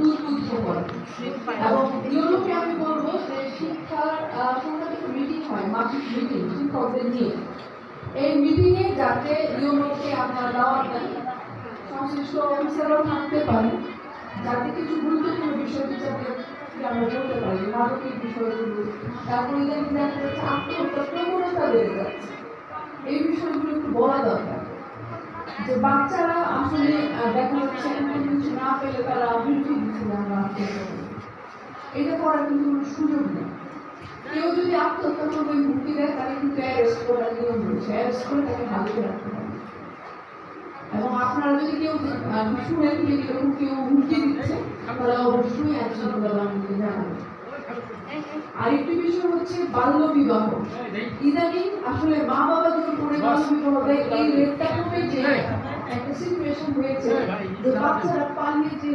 উদ্বুদ্ধ করে। এবং ইউরোপে আমি বলবো যে শিক্ষার সংক্রান্ত মিটিং হয়, মাসিক মিটিং শিক্ষকদের নিয়ে। এই মিটিংয়ে যাতে ইউরোপে আপনারা দাওয়াত দেন, সংশ্লিষ্ট অফিসাররাও থাকতে পারেন, যাতে কিছু গুরুত্বপূর্ণ বিষয় যাতে আমরা বলতে পারি, মানবিক বিষয়গুলো, তারপরে ইদানিং দেখা যাচ্ছে আত্মহত্যার প্রবণতা বেড়ে যাচ্ছে, এই বিষয়গুলো একটু বলা দরকার। যে বাচ্চারা আসলে দেখা যাচ্ছে কিছু না পেলে তারা হুমকি দিচ্ছে আমরা এটা করার কিন্তু কোনো সুযোগ নেই। কেউ যদি আত্মহত্যা করবে হুমকি দেয় তাহলে কিন্তু অ্যারেস্ট করার নিয়ম রয়েছে, অ্যারেস্ট করে তাকে হাজিরে রাখতে হবে। এবং আপনারা যদি কেউ শুনেন যে এরকম কেউ হুমকি দিচ্ছে তাহলে অবশ্যই অ্যাকশন আমাকে জানাবেন। আরেকটি বিষয় হচ্ছে বাল্য বিবাহ। ইদানিং আসলে মা বাবা যদি করে বাল্য বিবাহ দেয়, এই রেটটা কমে যে একটা সিচুয়েশন হয়েছে যে বাচ্চারা পালিয়ে যে